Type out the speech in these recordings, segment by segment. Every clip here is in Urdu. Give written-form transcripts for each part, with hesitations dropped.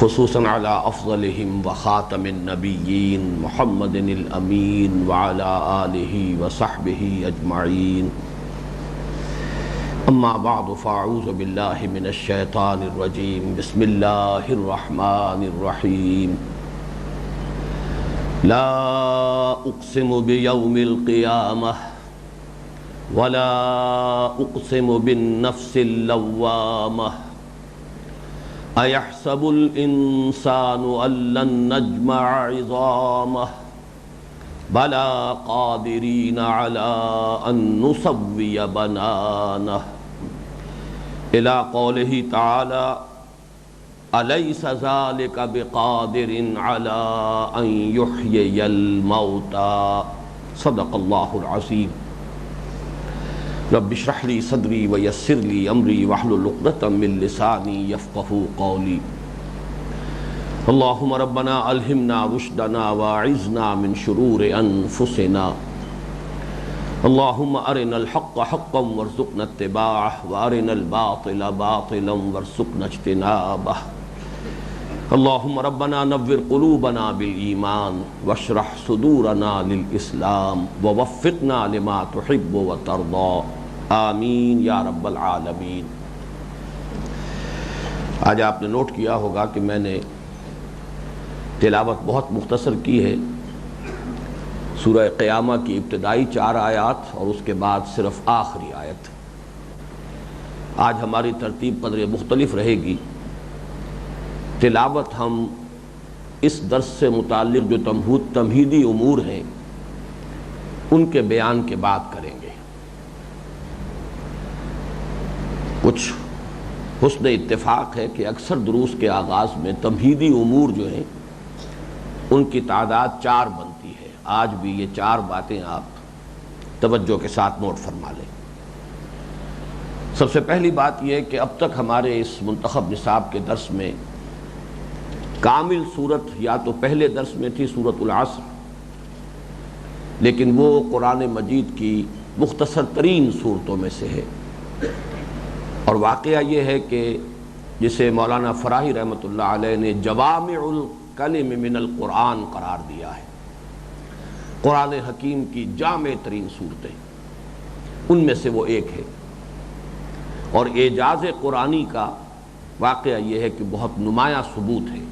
خصوصاً على أفضلهم وخاتم النبيين محمد الأمين وعلى آله وصحبه أجمعين. أما بعد فأعوذ بالله من الشيطان الرجيم. بسم الله الرحمن الرحيم. لا أقسم بيوم القيامة ولا أقسم بالنفس اللوامة أيحسب الإنسان أن لن نجمع عظامه بلى قادرين على أن نسوي بنانه إلى قوله تعالى أليس ذلك بقادر على أن يحيي الموتى صدق الله العظيم. رب اشرح لي صدري ويسر لي امري واحلل عقدة من لساني يفقهوا قولي. اللهم ربنا الهمنا رشدنا واعذنا من شرور انفسنا. اللهم ارنا الحق حقا وارزقنا اتباعه وارنا الباطل باطلا وارزقنا اجتنابه. اللهم ربنا نور قلوبنا بالإيمان واشرح صدورنا للإسلام ووفقنا لما تحب وترضى آمین یا رب العالمین. آج آپ نے نوٹ کیا ہوگا کہ میں نے تلاوت بہت مختصر کی ہے سورہ قیامہ کی ابتدائی 4 آیات اور اس کے بعد صرف آخری آیت. آج ہماری ترتیب قدر مختلف رہے گی. تلاوت ہم اس درس سے متعلق جو تمہیدی امور ہیں ان کے بیان کے بعد کریں گے. کچھ حسن اتفاق ہے کہ اکثر دروس کے آغاز میں تمہیدی امور جو ہیں ان کی تعداد 4 بنتی ہے. آج بھی یہ 4 باتیں آپ توجہ کے ساتھ نوٹ فرما لیں. سب سے پہلی بات یہ کہ اب تک ہمارے اس منتخب نصاب کے درس میں کامل صورت یا تو پہلے درس میں تھی سورۃ العصر، لیکن وہ قرآن مجید کی مختصر ترین صورتوں میں سے ہے. اور واقعہ یہ ہے کہ جسے مولانا فراہی رحمۃ اللہ علیہ نے جوامع الکلم من القرآن قرار دیا ہے، قرآن حکیم کی جامع ترین صورتیں، ان میں سے وہ ایک ہے. اور اعجاز قرآنی کا واقعہ یہ ہے کہ بہت نمایاں ثبوت ہے.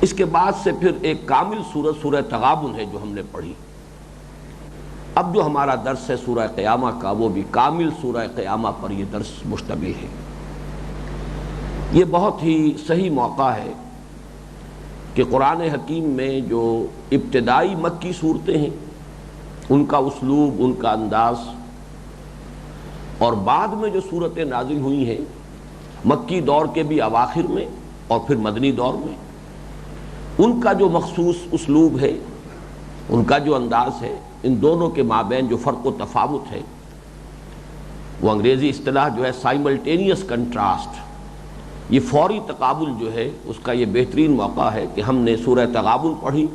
اس کے بعد سے پھر ایک کامل سورت سورہ تغابن ہے جو ہم نے پڑھی. اب جو ہمارا درس ہے سورہ قیامہ کا وہ بھی کامل سورہ قیامہ پر یہ درس مشتمل ہے. یہ بہت ہی صحیح موقع ہے کہ قرآن حکیم میں جو ابتدائی مکی صورتیں ہیں ان کا اسلوب، ان کا انداز، اور بعد میں جو صورتیں نازل ہوئی ہیں مکی دور کے بھی اواخر میں اور پھر مدنی دور میں، ان کا جو مخصوص اسلوب ہے، ان کا جو انداز ہے، ان دونوں کے مابین جو فرق و تفاوت ہے وہ انگریزی اصطلاح جو ہے سائملٹینیس کنٹراسٹ، یہ فوری تقابل جو ہے اس کا یہ بہترین موقع ہے کہ ہم نے سورہ تغابن پڑھی.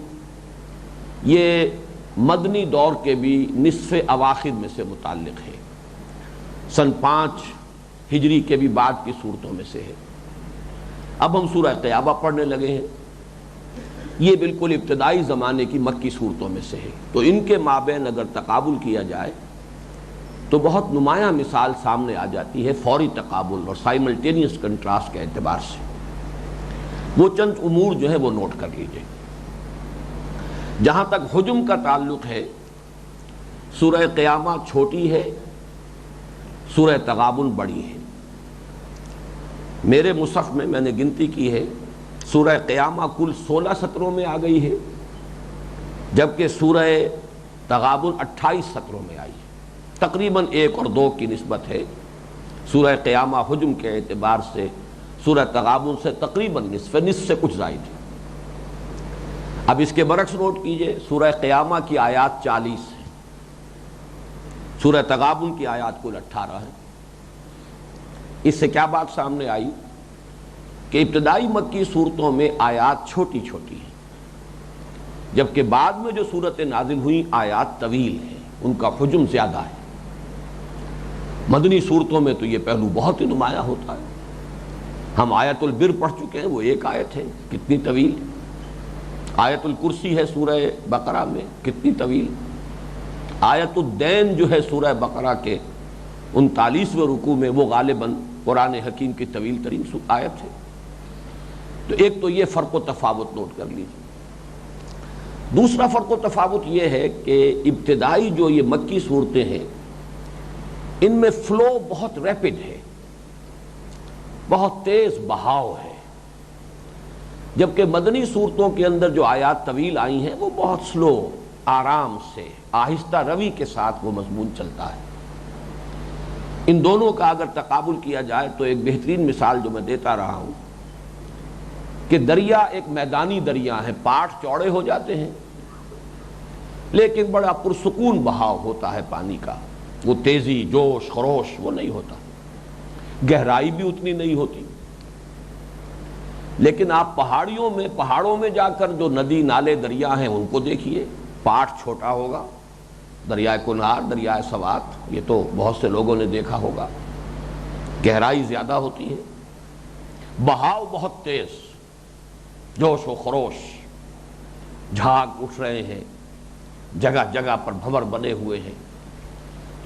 یہ مدنی دور کے بھی نصف اواخر میں سے متعلق ہے، سن 5 ہجری کے بھی بعد کی صورتوں میں سے ہے. اب ہم سورہ قیامہ پڑھنے لگے ہیں. یہ بالکل ابتدائی زمانے کی مکی صورتوں میں سے ہے. تو ان کے مابین اگر تقابل کیا جائے تو بہت نمایاں مثال سامنے آ جاتی ہے فوری تقابل اور سائملٹینیس کنٹراسٹ کے اعتبار سے. وہ چند امور جو ہے وہ نوٹ کر لیجئے. جہاں تک حجم کا تعلق ہے سورہ قیامہ چھوٹی ہے، سورہ تغابن بڑی ہے. میرے مصحف میں نے گنتی کی ہے سورہ قیامہ کل 16 سطروں میں آ گئی ہے، جبکہ سورہ تغابن 28 سطروں میں آئی ہے. تقریباً 1 اور 2 کی نسبت ہے. سورہ قیامہ حجم کے اعتبار سے سورہ تغابن سے تقریباً نصف سے کچھ زائد ہے. اب اس کے برعکس نوٹ کیجئے، سورہ قیامہ کی آیات 40 ہیں، سورہ تغابن کی آیات کل 18 ہیں. اس سے کیا بات سامنے آئی کہ ابتدائی مکی صورتوں میں آیات چھوٹی چھوٹی ہیں، جبکہ بعد میں جو صورتیں نازل ہوئیں آیات طویل ہیں، ان کا حجم زیادہ ہے. مدنی صورتوں میں تو یہ پہلو بہت ہی نمایاں ہوتا ہے. ہم آیت البر پڑھ چکے ہیں، وہ ایک آیت ہے، کتنی طویل. آیت الکرسی ہے سورہ بقرہ میں، کتنی طویل. آیت الدین جو ہے سورہ بقرہ کے 39ویں رکوع میں، وہ غالباً قرآن حکیم کی طویل ترین آیت ہے. تو ایک تو یہ فرق و تفاوت نوٹ کر لیجیے. دوسرا فرق و تفاوت یہ ہے کہ ابتدائی جو یہ مکی صورتیں ہیں ان میں فلو بہت ریپڈ ہے، بہت تیز بہاؤ ہے، جبکہ مدنی صورتوں کے اندر جو آیات طویل آئی ہیں وہ بہت سلو، آرام سے، آہستہ روی کے ساتھ وہ مضمون چلتا ہے. ان دونوں کا اگر تقابل کیا جائے تو ایک بہترین مثال جو میں دیتا رہا ہوں کہ دریا ایک میدانی دریا ہے، پاٹ چوڑے ہو جاتے ہیں لیکن بڑا پرسکون بہاؤ ہوتا ہے پانی کا، وہ تیزی، جوش، خروش وہ نہیں ہوتا، گہرائی بھی اتنی نہیں ہوتی. لیکن آپ پہاڑوں میں جا کر جو ندی نالے دریا ہیں ان کو دیکھیے، پاٹ چھوٹا ہوگا، دریائے کنہار، دریائے سوات، یہ تو بہت سے لوگوں نے دیکھا ہوگا، گہرائی زیادہ ہوتی ہے، بہاؤ بہت تیز، جوش و خروش، جھاگ اٹھ رہے ہیں، جگہ جگہ پر بھنور بنے ہوئے ہیں.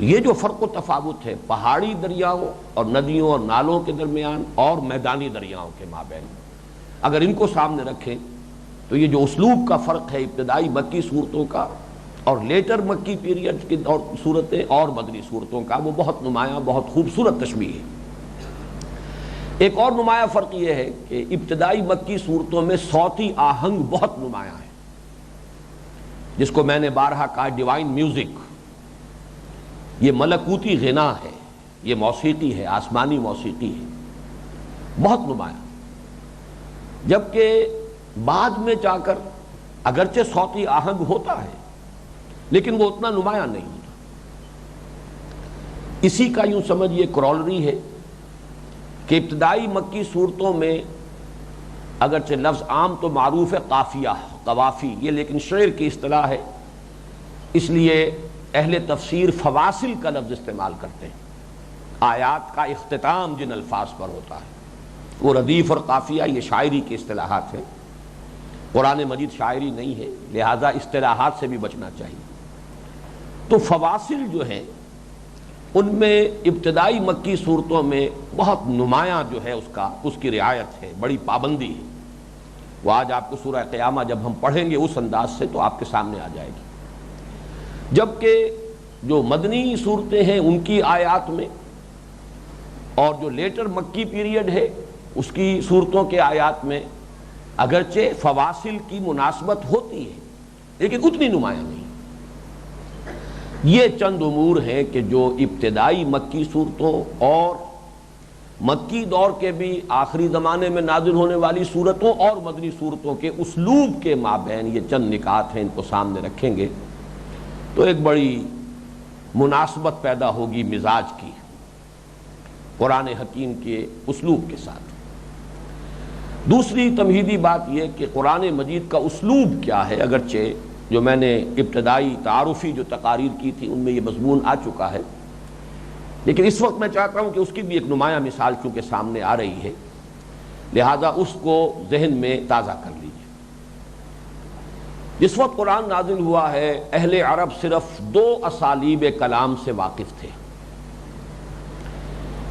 یہ جو فرق و تفاوت ہے پہاڑی دریاؤں اور ندیوں اور نالوں کے درمیان اور میدانی دریاؤں کے مابین، اگر ان کو سامنے رکھیں تو یہ جو اسلوب کا فرق ہے ابتدائی مکی صورتوں کا اور لیٹر مکی پیریڈ کی صورتیں اور مدنی صورتوں کا، وہ بہت نمایاں، بہت خوبصورت تشبیہ ہے. ایک اور نمایاں فرق یہ ہے کہ ابتدائی مکی صورتوں میں صوتی آہنگ بہت نمایاں ہے، جس کو میں نے بارہا کہا ڈیوائن میوزک. یہ ملکوتی غنا ہے، یہ موسیقی ہے، آسمانی موسیقی ہے، بہت نمایاں. جبکہ بعد میں جا کر اگرچہ صوتی آہنگ ہوتا ہے لیکن وہ اتنا نمایاں نہیں ہوتا. اسی کا یوں سمجھیے کرولری ہے کہ ابتدائی مکی صورتوں میں اگرچہ لفظ عام تو معروف ہے قافیہ، قوافی، یہ لیکن شعر کی اصطلاح ہے، اس لیے اہل تفسیر فواصل کا لفظ استعمال کرتے ہیں. آیات کا اختتام جن الفاظ پر ہوتا ہے وہ ردیف اور قافیہ، یہ شاعری کی اصطلاحات ہیں. قرآن مجید شاعری نہیں ہے، لہذا اصطلاحات سے بھی بچنا چاہیے. تو فواصل جو ہیں ان میں ابتدائی مکی صورتوں میں بہت نمایاں جو ہے اس کی رعایت ہے، بڑی پابندی ہے. وہ آج آپ کو سورہ قیامہ جب ہم پڑھیں گے اس انداز سے تو آپ کے سامنے آ جائے گی. جبکہ جو مدنی صورتیں ہیں ان کی آیات میں اور جو لیٹر مکی پیریڈ ہے اس کی صورتوں کے آیات میں اگرچہ فواصل کی مناسبت ہوتی ہے لیکن اتنی نمایاں نہیں. یہ چند امور ہیں کہ جو ابتدائی مکی صورتوں اور مکی دور کے بھی آخری زمانے میں نازل ہونے والی صورتوں اور مدنی صورتوں کے اسلوب کے مابین یہ چند نکات ہیں، ان کو سامنے رکھیں گے تو ایک بڑی مناسبت پیدا ہوگی مزاج کی قرآن حکیم کے اسلوب کے ساتھ. دوسری تمہیدی بات یہ کہ قرآن مجید کا اسلوب کیا ہے، اگرچہ جو میں نے ابتدائی تعارفی جو تقاریر کی تھی ان میں یہ مضمون آ چکا ہے، لیکن اس وقت میں چاہتا ہوں کہ اس کی بھی ایک نمایاں مثال چونکہ سامنے آ رہی ہے، لہذا اس کو ذہن میں تازہ کر لیجیے. جس وقت قرآن نازل ہوا ہے اہل عرب صرف 2 اسالیب کلام سے واقف تھے.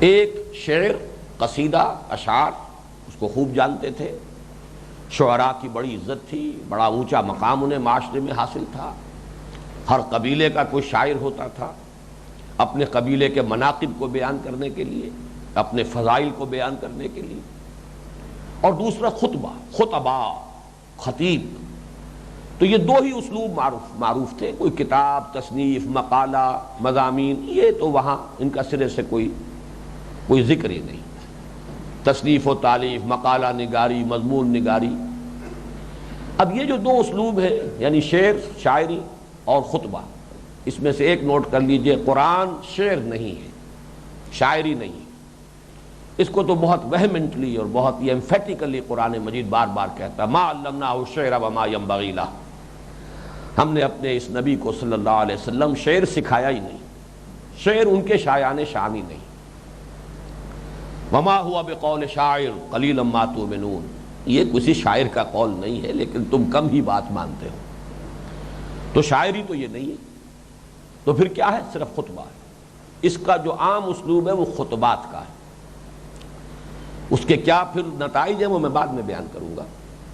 ایک شعر، قصیدہ، اشعار، اس کو خوب جانتے تھے. شعراء کی بڑی عزت تھی، بڑا اونچا مقام انہیں معاشرے میں حاصل تھا. ہر قبیلے کا کوئی شاعر ہوتا تھا اپنے قبیلے کے مناقب کو بیان کرنے کے لیے، اپنے فضائل کو بیان کرنے کے لیے. اور دوسرا خطبہ، خطیب. تو یہ 2 ہی اسلوب معروف تھے. کوئی کتاب، تصنیف، مقالہ، مضامین، یہ تو وہاں ان کا سرے سے کوئی ذکر ہی نہیں. تصنیف و تالیف، مقالہ نگاری، مضمون نگاری. اب یہ جو 2 اسلوب ہیں یعنی شعر، شاعری اور خطبہ، اس میں سے ایک نوٹ کر لیجئے، قرآن شعر نہیں ہے، شاعری نہیں ہے. اس کو تو بہت وہیمنٹلی اور بہت ہی ایمفیٹیکلی قرآن مجید بار بار کہتا، ما علمناہ الشعر وما ينبغی لہ. ہم نے اپنے اس نبی کو صلی اللہ علیہ وسلم شعر سکھایا ہی نہیں، شعر ان کے شایان شان ہی نہیں. وما ہوا بقول شاعر قلیلا ما تؤمنون، یہ کسی شاعر کا قول نہیں ہے لیکن تم کم ہی بات مانتے ہو۔ تو شاعری تو یہ نہیں ہے، تو پھر کیا ہے؟ صرف خطبہ ہے۔ اس کا جو عام اسلوب ہے وہ خطبات کا ہے۔ اس کے کیا پھر نتائج ہیں وہ میں بعد میں بیان کروں گا،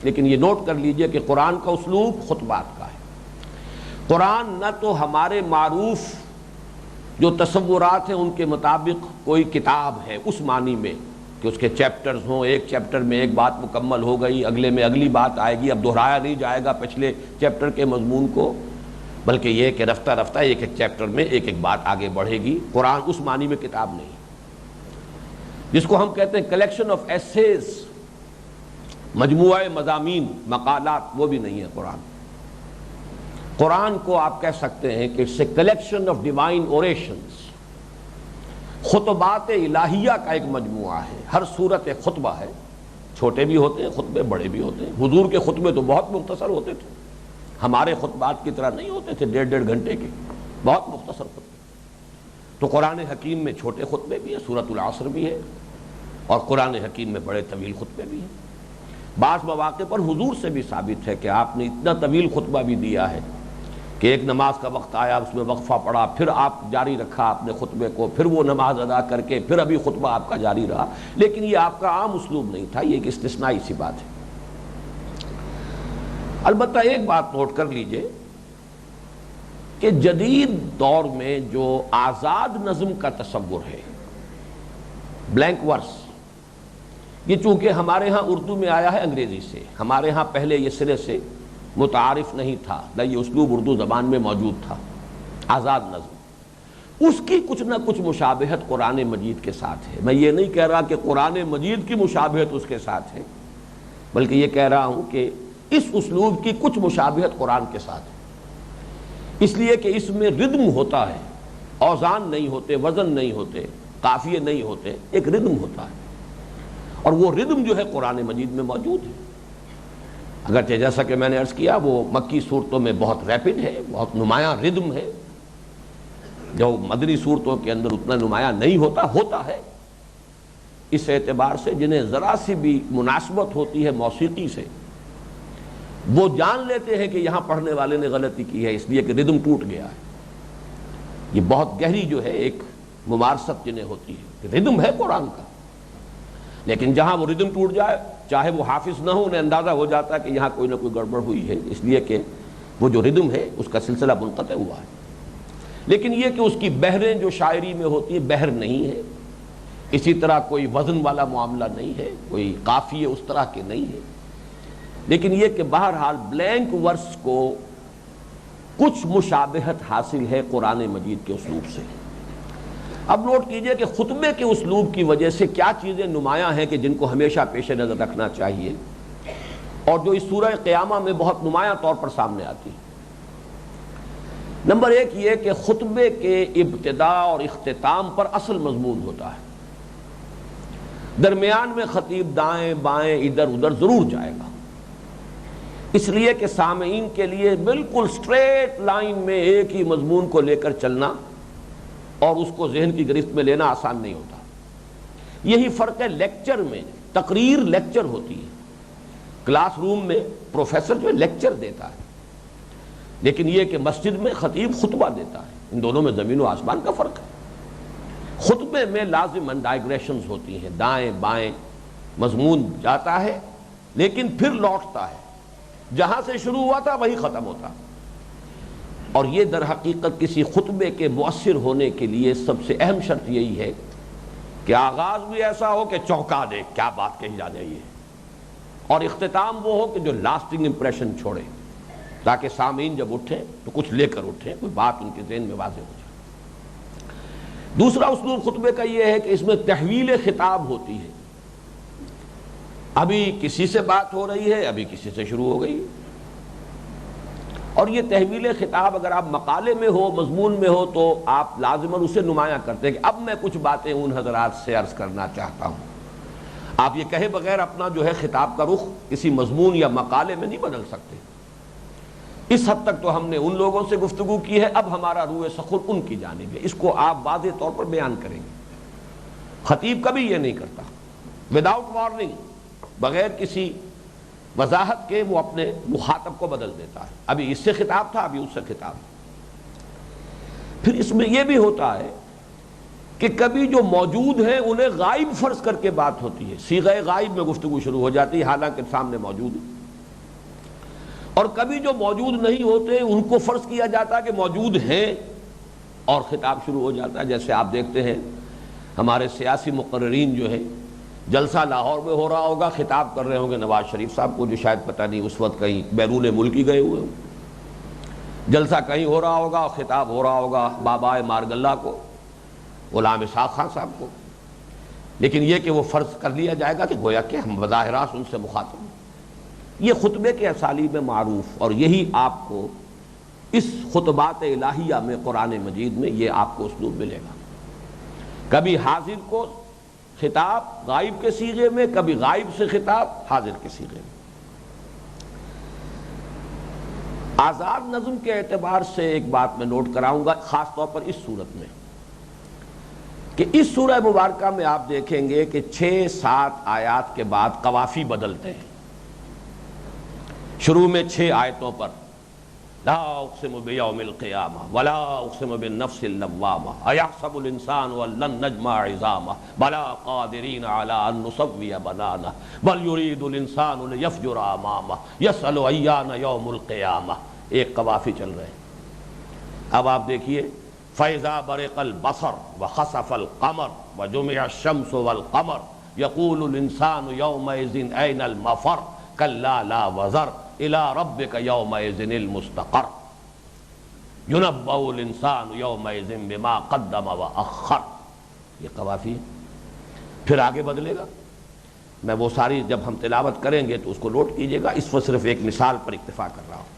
لیکن یہ نوٹ کر لیجئے کہ قرآن کا اسلوب خطبات کا ہے۔ قرآن نہ تو ہمارے معروف جو تصورات ہیں ان کے مطابق کوئی کتاب ہے اس معنی میں کہ اس کے چیپٹرز ہوں، ایک چیپٹر میں ایک بات مکمل ہو گئی، اگلے میں اگلی بات آئے گی، اب دہرایا نہیں جائے گا پچھلے چیپٹر کے مضمون کو، بلکہ یہ کہ رفتہ رفتہ ایک ایک چیپٹر میں ایک ایک بات آگے بڑھے گی۔ قرآن اس معنی میں کتاب نہیں، جس کو ہم کہتے ہیں کلیکشن آف ایسیز، مجموعہ مضامین، مقالات، وہ بھی نہیں ہے قرآن۔ قرآن کو آپ کہہ سکتے ہیں کہ it's a collection of divine orations, خطبات الہیہ کا ایک مجموعہ ہے۔ ہر صورت ایک خطبہ ہے، چھوٹے بھی ہوتے ہیں خطبے، بڑے بھی ہوتے ہیں۔ حضور کے خطبے تو بہت مختصر ہوتے تھے، ہمارے خطبات کی طرح نہیں ہوتے تھے 1.5 گھنٹے کے، بہت مختصر خطبے۔ تو قرآن حکیم میں چھوٹے خطبے بھی ہیں، سورۃ العصر بھی ہے، اور قرآن حکیم میں بڑے طویل خطبے بھی ہیں۔ بعض مواقع پر حضور سے بھی ثابت ہے کہ آپ نے اتنا طویل خطبہ بھی دیا ہے کہ ایک نماز کا وقت آیا، اس میں وقفہ پڑا، پھر آپ جاری رکھا اپنے خطبے کو، پھر وہ نماز ادا کر کے پھر ابھی خطبہ آپ کا جاری رہا، لیکن یہ آپ کا عام اسلوب نہیں تھا، یہ ایک استثنائی سی بات ہے۔ البتہ ایک بات نوٹ کر لیجئے کہ جدید دور میں جو آزاد نظم کا تصور ہے، بلینک ورس، یہ چونکہ ہمارے ہاں اردو میں آیا ہے انگریزی سے، ہمارے ہاں پہلے یہ سرے سے متعارف نہیں تھا، نہ یہ اسلوب اردو زبان میں موجود تھا، آزاد نظم، اس کی کچھ نہ کچھ مشابہت قرآن مجید کے ساتھ ہے۔ میں یہ نہیں کہہ رہا کہ قرآن مجید کی مشابہت اس کے ساتھ ہے، بلکہ یہ کہہ رہا ہوں کہ اس اسلوب کی کچھ مشابہت قرآن کے ساتھ ہے، اس لیے کہ اس میں ردم ہوتا ہے، اوزان نہیں ہوتے، وزن نہیں ہوتے، قافیے نہیں ہوتے، ایک ردم ہوتا ہے، اور وہ ردم جو ہے قرآن مجید میں موجود ہے۔ اگرچہ جیسا کہ میں نے عرض کیا وہ مکی صورتوں میں بہت ریپڈ ہے، بہت نمایاں ردم ہے، جو مدنی صورتوں کے اندر اتنا نمایاں نہیں ہوتا ہے، اس اعتبار سے جنہیں ذرا سی بھی مناسبت ہوتی ہے موسیقی سے، وہ جان لیتے ہیں کہ یہاں پڑھنے والے نے غلطی کی ہے، اس لیے کہ ردم ٹوٹ گیا ہے۔ یہ بہت گہری جو ہے ایک ممارست جنہیں ہوتی ہے کہ ردم ہے قرآن کا، لیکن جہاں وہ ردم ٹوٹ جائے، چاہے وہ حافظ نہ ہو، انہیں اندازہ ہو جاتا ہے کہ یہاں کوئی نہ کوئی گڑبڑ ہوئی ہے، اس لیے کہ وہ جو ردم ہے اس کا سلسلہ منقطع ہوا ہے۔ لیکن یہ کہ اس کی بحریں جو شاعری میں ہوتی ہیں بحر نہیں ہے، اسی طرح کوئی وزن والا معاملہ نہیں ہے، کوئی قافیے اس طرح کے نہیں ہے، لیکن یہ کہ بہرحال بلینک ورس کو کچھ مشابہت حاصل ہے قرآن مجید کے اسلوب سے۔ اب نوٹ کیجئے کہ خطبے کے اسلوب کی وجہ سے کیا چیزیں نمایاں ہیں کہ جن کو ہمیشہ پیش نظر رکھنا چاہیے، اور جو اس سورہ قیامہ میں بہت نمایاں طور پر سامنے آتی ہے۔ نمبر 1 یہ کہ خطبے کے ابتدا اور اختتام پر اصل مضمون ہوتا ہے، درمیان میں خطیب دائیں بائیں ادھر ادھر ضرور جائے گا، اس لیے کہ سامعین کے لیے بالکل سٹریٹ لائن میں ایک ہی مضمون کو لے کر چلنا اور اس کو ذہن کی گرفت میں لینا آسان نہیں ہوتا۔ یہی فرق ہے لیکچر میں، تقریر لیکچر ہوتی ہے، کلاس روم میں پروفیسر جو لیکچر دیتا ہے، لیکن یہ کہ مسجد میں خطیب خطبہ دیتا ہے، ان دونوں میں زمین و آسمان کا فرق ہے۔ خطبے میں لازماً ڈائگریشنز ہوتی ہیں، دائیں بائیں مضمون جاتا ہے لیکن پھر لوٹتا ہے، جہاں سے شروع ہوا تھا وہی ختم ہوتا، اور یہ در حقیقت کسی خطبے کے مؤثر ہونے کے لیے سب سے اہم شرط یہی ہے کہ آغاز بھی ایسا ہو کہ چونکا دے، کیا بات کہی جا رہی ہے، اور اختتام وہ ہو کہ جو لاسٹنگ امپریشن چھوڑے، تاکہ سامعین جب اٹھیں تو کچھ لے کر اٹھیں، کوئی بات ان کے ذہن میں واضح ہو جائے۔ دوسرا اسلوب خطبے کا یہ ہے کہ اس میں تحویل خطاب ہوتی ہے، ابھی کسی سے بات ہو رہی ہے، ابھی کسی سے شروع ہو گئی، اور یہ تحویل خطاب اگر آپ مقالے میں ہو، مضمون میں ہو، تو آپ لازماً اسے نمایاں کرتے ہیں کہ اب میں کچھ باتیں ان حضرات سے عرض کرنا چاہتا ہوں۔ آپ یہ کہے بغیر اپنا جو ہے خطاب کا رخ کسی مضمون یا مقالے میں نہیں بدل سکتے۔ اس حد تک تو ہم نے ان لوگوں سے گفتگو کی ہے، اب ہمارا روح سخن ان کی جانب ہے، اس کو آپ واضح طور پر بیان کریں گے۔ خطیب کبھی یہ نہیں کرتا، وداؤٹ وارننگ، بغیر کسی وضاحت کے وہ اپنے مخاطب کو بدل دیتا ہے، ابھی اس سے خطاب تھا، ابھی اس سے خطاب تھا۔ پھر اس میں یہ بھی ہوتا ہے کہ کبھی جو موجود ہیں انہیں غائب فرض کر کے بات ہوتی ہے، صیغہ غائب میں گفتگو شروع ہو جاتی ہے حالانکہ سامنے موجود ہے، اور کبھی جو موجود نہیں ہوتے ان کو فرض کیا جاتا ہے کہ موجود ہیں اور خطاب شروع ہو جاتا ہے۔ جیسے آپ دیکھتے ہیں ہمارے سیاسی مقررین جو ہیں، جلسہ لاہور میں ہو رہا ہوگا، خطاب کر رہے ہوں گے نواز شریف صاحب کو، جو شاید پتہ نہیں اس وقت کہیں بیرون ملک ہی گئے ہوئے ہوں، جلسہ کہیں ہو رہا ہوگا اور خطاب ہو رہا ہوگا بابا مارگلہ کو، غلام اسحاق خان صاحب کو، لیکن یہ کہ وہ فرض کر لیا جائے گا کہ گویا کہ ہم بظاہر راست ان سے مخاطب ہیں۔ یہ خطبے کے اسالیب میں معروف، اور یہی آپ کو اس خطبات الہیہ میں قرآن مجید میں یہ آپ کو اسلوب ملے گا، کبھی حاضر کو خطاب غائب کے صیغے میں، کبھی غائب سے خطاب حاضر کے صیغے میں۔ آزاد نظم کے اعتبار سے ایک بات میں نوٹ کراؤں گا، خاص طور پر اس صورت میں، کہ اس سورہ مبارکہ میں آپ دیکھیں گے کہ 6-7 آیات کے بعد قوافی بدلتے ہیں۔ شروع میں 6 آیتوں پر لا اقسم بیوم القیامہ ولا اقسم بالنفس اللوامہ ایحسب الانسان ان لن نجمع عظامہ بلا قادرین علی ان نسوی بنانہ بل یرید الانسان لیفجر امامہ یسأل ایان یوم القیامہ۔ ایک قوافی چل رہے ہیں۔ اب آپ دیکھیے فَإِذَا بَرِقَ الْبَصَرُ وَخَسَفَ الْقَمَرُ وَجُمِعَ الشَّمْسُ وَالْقَمَرُ يَقُولُ الْإِنسَانُ يَوْمَئِذٍ أَيْنَ الْمَفَرُّ كَلَّا لَا وَزَرَ إِلَىٰ رَبِّكَ يَوْمَئِذٍ الْمُسْتَقَرُّ يُنَبَّأُ الْإِنسَانُ يَوْمَئِذٍ بِمَا قَدَّمَ وَأَخَّرَ۔ یہ قوافی پھر آگے بدلے گا، میں وہ ساری جب ہم تلاوت کریں گے تو اس کو نوٹ کیجئے گا، اس پر صرف ایک مثال پر اکتفا کر رہا ہوں۔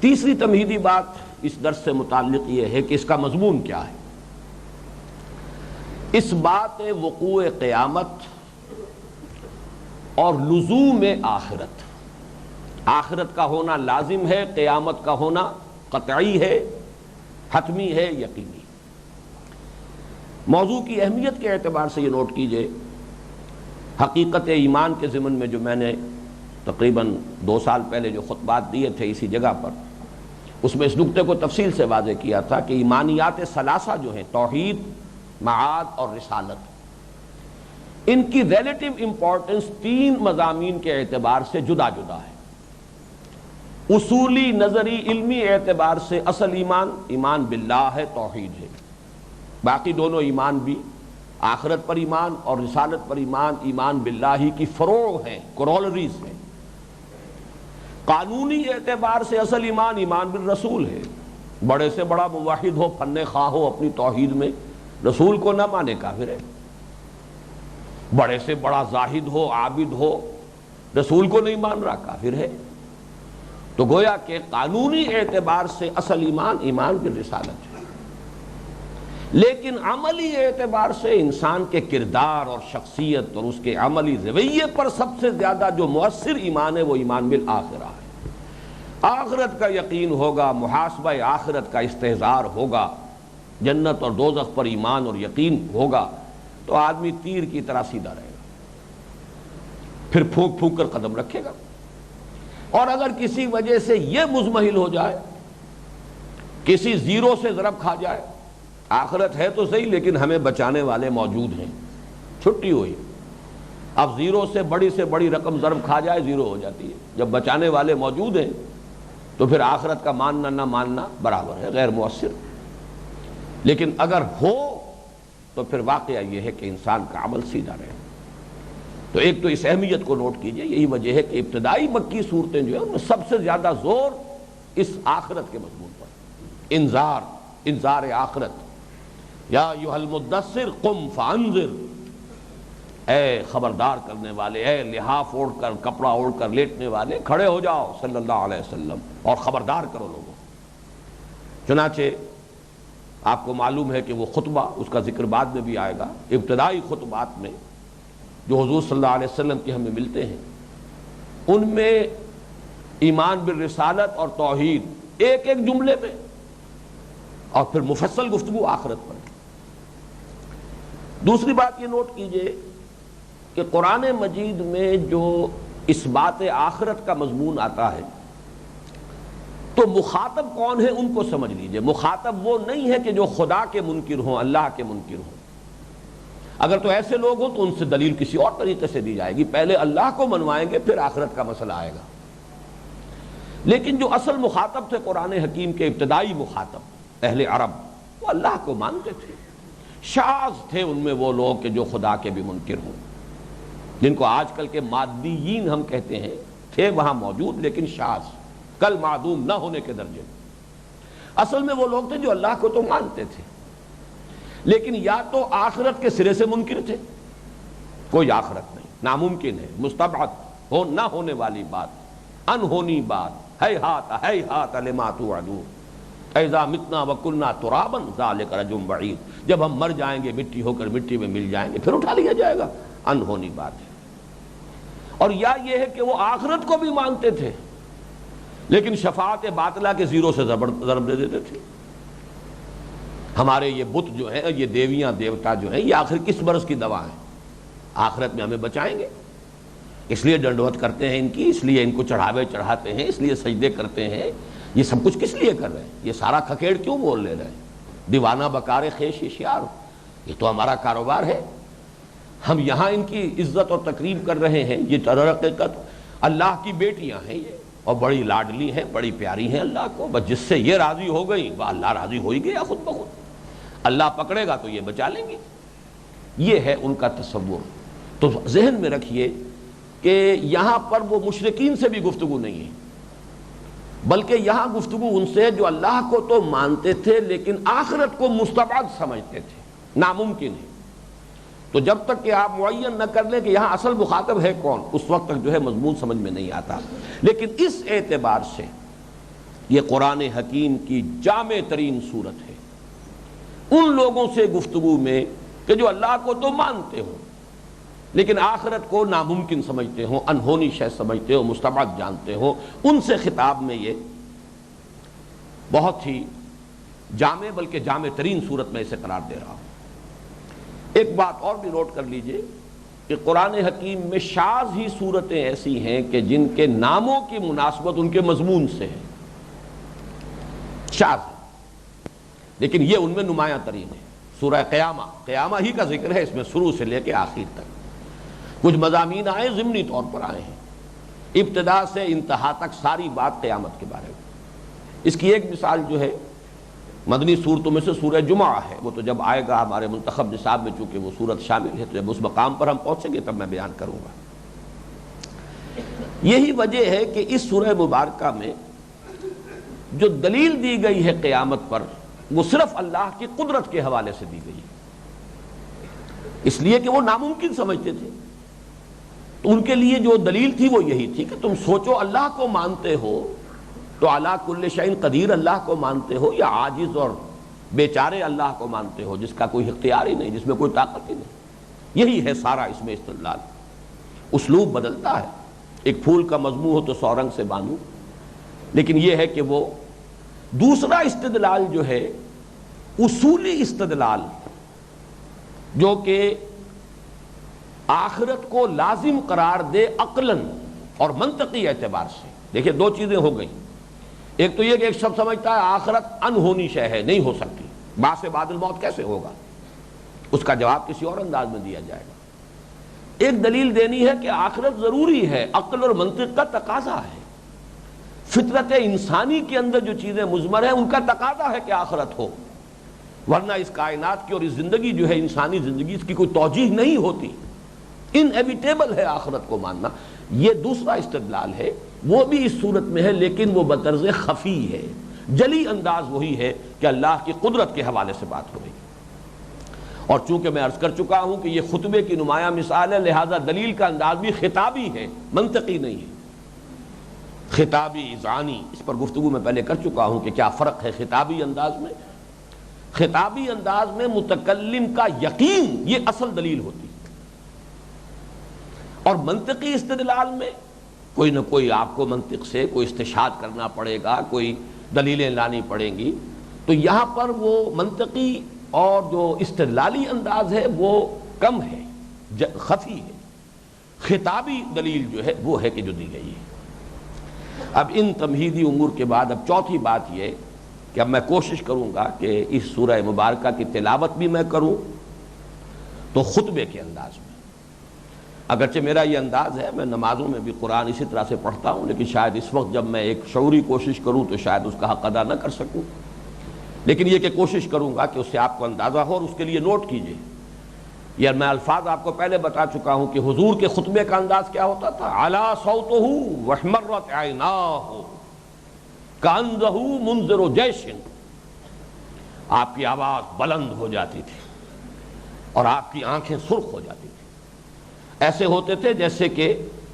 تیسری تمہیدی بات اس درس سے متعلق یہ ہے کہ اس کا مضمون کیا ہے۔ اس بات وقوع قیامت اور لزوم آخرت، آخرت کا ہونا لازم ہے، قیامت کا ہونا قطعی ہے، حتمی ہے، یقینی۔ موضوع کی اہمیت کے اعتبار سے یہ نوٹ کیجئے، حقیقت ایمان کے ضمن میں جو میں نے تقریباً 2 سال پہلے جو خطبات دیے تھے اسی جگہ پر، اس میں اس نقطے کو تفصیل سے واضح کیا تھا کہ ایمانیات ثلاثہ جو ہیں، توحید، معاد اور رسالت، ان کی ریلیٹیو امپورٹنس 3 مضامین کے اعتبار سے جدا جدا ہے۔ اصولی، نظری، علمی اعتبار سے اصل ایمان باللہ ہے، توحید ہے۔ باقی دونوں ایمان بھی، آخرت پر ایمان اور رسالت پر ایمان باللہ کی فروع ہیں، کرولریز ہیں۔ قانونی اعتبار سے اصل ایمان بالرسول ہے۔ بڑے سے بڑا موحد ہو، فن خواہ ہو، اپنی توحید میں رسول کو نہ مانے کافر ہے۔ بڑے سے بڑا زاہد ہو، عابد ہو، رسول کو نہیں مان رہا، کافر ہے۔ تو گویا کہ قانونی اعتبار سے اصل ایمان بالرسالت ہے، لیکن عملی اعتبار سے انسان کے کردار اور شخصیت اور اس کے عملی رویے پر سب سے زیادہ جو مؤثر ایمان ہے وہ ایمان بالآخرہ ہے۔ آخرت کا یقین ہوگا، محاسبہ آخرت کا استحضار ہوگا، جنت اور دوزخ پر ایمان اور یقین ہوگا، تو آدمی تیر کی طرح سیدھا رہے گا، پھر پھونک پھونک کر قدم رکھے گا۔ اور اگر کسی وجہ سے یہ مزمحل ہو جائے، کسی زیرو سے ضرب کھا جائے، آخرت ہے تو صحیح لیکن ہمیں بچانے والے موجود ہیں، چھٹی ہوئی، اب زیرو سے بڑی رقم ضرب کھا جائے، زیرو ہو جاتی ہے۔ جب بچانے والے موجود ہیں تو پھر آخرت کا ماننا نہ ماننا برابر ہے، غیر مؤثر۔ لیکن اگر ہو تو پھر واقعہ یہ ہے کہ انسان کا عمل سیدھا رہے۔ تو ایک تو اس اہمیت کو نوٹ کیجئے، یہی وجہ ہے کہ ابتدائی مکی صورتیں جو ہیں ان میں سب سے زیادہ زور اس آخرت کے مضمون پر، انذار آخرت۔ یا ایھا المدثر قم فانذر، اے خبردار کرنے والے، اے لحاف اوڑھ کر، کپڑا اوڑھ کر لیٹنے والے، کھڑے ہو جاؤ صلی اللہ علیہ وسلم اور خبردار کرو لوگوں۔ چنانچہ آپ کو معلوم ہے کہ وہ خطبہ، اس کا ذکر بعد میں بھی آئے گا، ابتدائی خطبات میں جو حضور صلی اللہ علیہ وسلم کے ہمیں ملتے ہیں، ان میں ایمان بالرسالت اور توحید ایک ایک جملے میں، اور پھر مفصل گفتگو آخرت پر۔ دوسری بات یہ نوٹ کیجئے کہ قرآن مجید میں جو اس بات آخرت کا مضمون آتا ہے تو مخاطب کون ہے ان کو سمجھ لیجئے. مخاطب وہ نہیں ہے کہ جو خدا کے منکر ہوں، اللہ کے منکر ہوں. اگر تو ایسے لوگ ہوں تو ان سے دلیل کسی اور طریقے سے دی جائے گی، پہلے اللہ کو منوائیں گے پھر آخرت کا مسئلہ آئے گا. لیکن جو اصل مخاطب تھے قرآن حکیم کے ابتدائی مخاطب اہل عرب، وہ اللہ کو مانتے تھے. شاذ تھے ان میں وہ لوگ کہ جو خدا کے بھی منکر ہوں، جن کو آج کل کے مادیین ہم کہتے ہیں، تھے وہاں موجود لیکن شاذ، کل معدوم نہ ہونے کے درجے. اصل میں وہ لوگ تھے جو اللہ کو تو مانتے تھے لیکن یا تو آخرت کے سرے سے منکر تھے، کوئی آخرت نہیں، ناممکن ہے، مستبعد ہو نہ ہونے والی بات، انہونی بات، ہیہات لما توعدون اذا متنا وکلنا ترابا ذلک رجع بعید. جب ہم مر جائیں گے مٹی ہو کر مٹی میں مل جائیں گے پھر اٹھا لیا جائے گا، انہونی بات ہے. اور یا یہ ہے کہ وہ آخرت کو بھی مانتے تھے لیکن شفاعت باطلہ کے زیرو سے ضرب دے دیتے تھے. ہمارے یہ بت جو ہیں، یہ دیویاں دیوتا جو ہیں، یہ آخر کس برس کی دوا ہیں؟ آخرت میں ہمیں بچائیں گے، اس لیے ڈنڈوت کرتے ہیں ان کی، اس لیے ان کو چڑھاوے چڑھاتے ہیں، اس لیے سجدے کرتے ہیں. یہ سب کچھ کس لیے کر رہے ہیں؟ یہ سارا کھکیڑ کیوں بول لے رہے ہیں؟ دیوانہ بکار خیش اشیار، یہ تو ہمارا کاروبار ہے. ہم یہاں ان کی عزت اور تکریم کر رہے ہیں. یہ حقیقت اللہ کی بیٹیاں ہیں یہ، اور بڑی لاڈلی ہیں، بڑی پیاری ہیں اللہ کو. بس جس سے یہ راضی ہو گئی وہ اللہ راضی ہو ہی گیا خود بخود. اللہ پکڑے گا تو یہ بچا لیں گے. یہ ہے ان کا تصور. تو ذہن میں رکھیے کہ یہاں پر وہ مشرکین سے بھی گفتگو نہیں ہے، بلکہ یہاں گفتگو ان سے جو اللہ کو تو مانتے تھے لیکن آخرت کو مستبعد سمجھتے تھے، ناممکن ہے. تو جب تک کہ آپ معین نہ کر لیں کہ یہاں اصل مخاطب ہے کون، اس وقت تک جو ہے مضمون سمجھ میں نہیں آتا. لیکن اس اعتبار سے یہ قرآن حکیم کی جامع ترین صورت ہے ان لوگوں سے گفتگو میں کہ جو اللہ کو تو مانتے ہوں لیکن آخرت کو ناممکن سمجھتے ہوں، انہونی شے سمجھتے ہوں، مستبعد جانتے ہوں. ان سے خطاب میں یہ بہت ہی جامع، بلکہ جامع ترین صورت میں اسے قرار دے رہا ہوں. ایک بات اور بھی نوٹ کر لیجئے کہ قرآن حکیم میں شاذ ہی صورتیں ایسی ہیں کہ جن کے ناموں کی مناسبت ان کے مضمون سے ہے. شاذ ہے لیکن یہ ان میں نمایاں ترین ہے. سورہ قیامہ ہی کا ذکر ہے اس میں شروع سے لے کے آخر تک. کچھ مضامین آئے ضمنی طور پر آئے ہیں، ابتدا سے انتہا تک ساری بات قیامت کے بارے میں. اس کی ایک مثال جو ہے مدنی صورتوں میں سے سورہ جمعہ ہے. وہ تو جب آئے گا ہمارے منتخب نصاب میں، چونکہ وہ صورت شامل ہے، تو جب اس مقام پر ہم پہنچیں گے تب میں بیان کروں گا. یہی وجہ ہے کہ اس سورہ مبارکہ میں جو دلیل دی گئی ہے قیامت پر وہ صرف اللہ کی قدرت کے حوالے سے دی گئی، اس لیے کہ وہ ناممکن سمجھتے تھے. تو ان کے لیے جو دلیل تھی وہ یہی تھی کہ تم سوچو اللہ کو مانتے ہو تو علی کل شیء قدیر اللہ کو مانتے ہو، یا عاجز اور بیچارے اللہ کو مانتے ہو جس کا کوئی اختیار ہی نہیں، جس میں کوئی طاقت ہی نہیں. یہی ہے سارا اس میں استدلال. اسلوب بدلتا ہے، ایک پھول کا مضمون ہو تو 100 رنگ سے بانو، لیکن یہ ہے کہ وہ دوسرا استدلال جو ہے اصولی استدلال جو کہ آخرت کو لازم قرار دے عقلاً اور منطقی اعتبار سے. دیکھیں دو چیزیں ہو گئیں. ایک تو یہ کہ ایک شخص سمجھتا ہے آخرت انہونی شے ہے، نہیں ہو سکتی، بعد سے بعد الموت کیسے ہوگا، اس کا جواب کسی اور انداز میں دیا جائے گا. ایک دلیل دینی ہے کہ آخرت ضروری ہے، عقل اور منطق کا تقاضا ہے. فطرت انسانی کے اندر جو چیزیں مضمر ہیں ان کا تقاضا ہے کہ آخرت ہو، ورنہ اس کائنات کی اور اس زندگی جو ہے انسانی زندگی، اس کی کوئی توجیہ نہیں ہوتی. انیویٹیبل ہے آخرت کو ماننا. یہ دوسرا استدلال ہے، وہ بھی اس صورت میں ہے لیکن وہ بطرز خفی ہے. جلی انداز وہی ہے کہ اللہ کی قدرت کے حوالے سے بات ہو رہی ہے. اور چونکہ میں عرض کر چکا ہوں کہ یہ خطبے کی نمایاں مثال ہے، لہذا دلیل کا انداز بھی خطابی ہے، منطقی نہیں ہے. خطابی اذعانی، اس پر گفتگو میں پہلے کر چکا ہوں کہ کیا فرق ہے خطابی انداز میں. خطابی انداز میں متکلم کا یقین یہ اصل دلیل ہوتی ہے، اور منطقی استدلال میں کوئی نہ کوئی آپ کو منطق سے کوئی استشہاد کرنا پڑے گا، کوئی دلیلیں لانی پڑیں گی. تو یہاں پر وہ منطقی اور جو استدلالی انداز ہے وہ کم ہے، خفی ہے۔ خطابی دلیل جو ہے وہ ہے کہ جو دی گئی ہے۔ اب ان تمہیدی امور کے بعد اب چوتھی بات یہ کہ اب میں کوشش کروں گا کہ اس سورہ مبارکہ کی تلاوت بھی میں کروں تو خطبے کے انداز میں۔ اگرچہ میرا یہ انداز ہے، میں نمازوں میں بھی قرآن اسی طرح سے پڑھتا ہوں، لیکن شاید اس وقت جب میں ایک شعوری کوشش کروں تو شاید اس کا حق ادا نہ کر سکوں، لیکن یہ کہ کوشش کروں گا کہ اس سے آپ کو اندازہ ہو، اور اس کے لیے نوٹ کیجئے۔ یہ میں الفاظ آپ کو پہلے بتا چکا ہوں کہ حضور کے خطبے کا انداز کیا ہوتا تھا، عَلَى صَوْتُهُ وَاحْمَرَّتْ عَيْنَاهُ كَأَنَّهُ مُنذِرُ جَيْشٍ، آپ کی آواز بلند ہو جاتی تھی اور آپ کی آنکھیں سرخ ہو جاتی تھی، ایسے ہوتے تھے جیسے کہ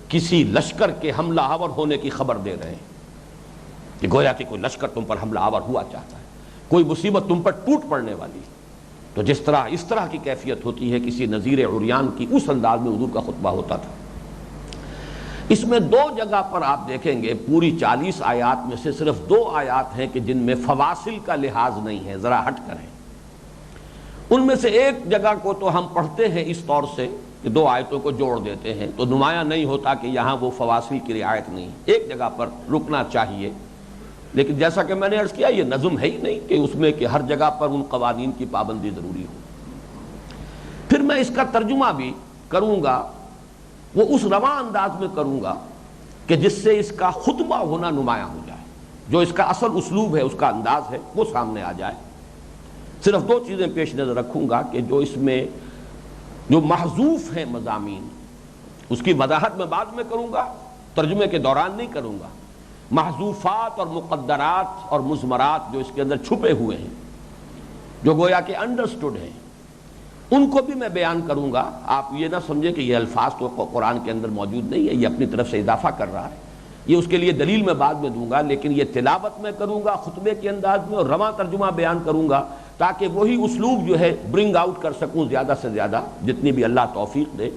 کسی لشکر کے حملہ آور ہونے کی خبر دے رہے ہیں، کہ گویا کہ کوئی لشکر تم پر حملہ آور ہوا چاہتا ہے، کوئی مصیبت تم پر ٹوٹ پڑنے والی ہے۔ تو جس طرح اس طرح کی کیفیت ہوتی ہے کسی نذیر عریان کی، اس انداز میں حضور کا خطبہ ہوتا تھا۔ اس میں دو جگہ پر آپ دیکھیں گے پوری 40 آیات میں سے صرف 2 آیات ہیں کہ جن میں فواصل کا لحاظ نہیں ہے، ذرا ہٹ کر ہیں۔ ان میں سے ایک جگہ کو تو ہم پڑھتے ہیں اس طور سے کہ 2 آیتوں کو جوڑ دیتے ہیں، تو نمایاں نہیں ہوتا کہ یہاں وہ فواصل کی رعایت نہیں، ایک جگہ پر رکنا چاہیے، لیکن جیسا کہ میں نے عرض کیا یہ نظم ہے ہی نہیں کہ اس میں کہ ہر جگہ پر ان قوانین کی پابندی ضروری ہو۔ پھر میں اس کا ترجمہ بھی کروں گا، وہ اس رواں انداز میں کروں گا کہ جس سے اس کا خطبہ ہونا نمایاں ہو جائے، جو اس کا اصل اسلوب ہے، اس کا انداز ہے، وہ سامنے آ جائے۔ صرف 2 چیزیں پیش نظر رکھوں گا کہ جو اس میں جو محذوف ہیں مضامین، اس کی وضاحت میں بعد میں کروں گا، ترجمے کے دوران نہیں کروں گا۔ محذوفات اور مقدرات اور مضمرات جو اس کے اندر چھپے ہوئے ہیں، جو گویا کہ انڈرسٹوڈ ہیں، ان کو بھی میں بیان کروں گا۔ آپ یہ نہ سمجھیں کہ یہ الفاظ تو قرآن کے اندر موجود نہیں ہے، یہ اپنی طرف سے اضافہ کر رہا ہے، یہ اس کے لیے دلیل میں بعد میں دوں گا، لیکن یہ تلاوت میں کروں گا خطبے کے انداز میں، اور رواں ترجمہ بیان کروں گا تاکہ وہی اسلوب جو ہے برنگ آؤٹ کر سکوں زیادہ سے زیادہ، جتنی بھی اللہ توفیق دے۔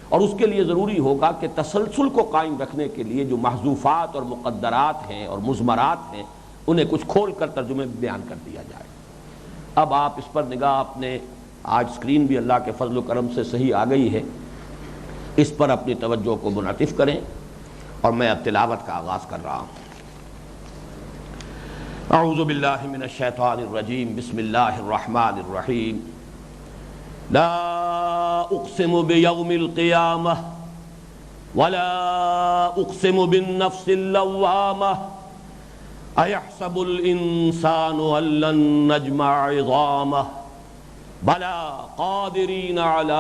اور اس کے لیے ضروری ہوگا کہ تسلسل کو قائم رکھنے کے لیے جو محذوفات اور مقدرات ہیں اور مضمرات ہیں، انہیں کچھ کھول کر ترجمے بیان کر دیا جائے۔ اب آپ اس پر نگاہ اپنے، آج اسکرین بھی اللہ کے فضل و کرم سے صحیح آ گئی ہے، اس پر اپنی توجہ کو منعطف کریں، اور میں اب تلاوت کا آغاز کر رہا ہوں۔ اعوذ باللہ من الشیطان الرجیم، بسم اللہ الرحمن الرحیم۔ لا اقسم بیوم القیامہ ولا اقسم بالنفس اللوامہ ایحسب الانسان ان لن نجمع عظامہ بلا قادرین علی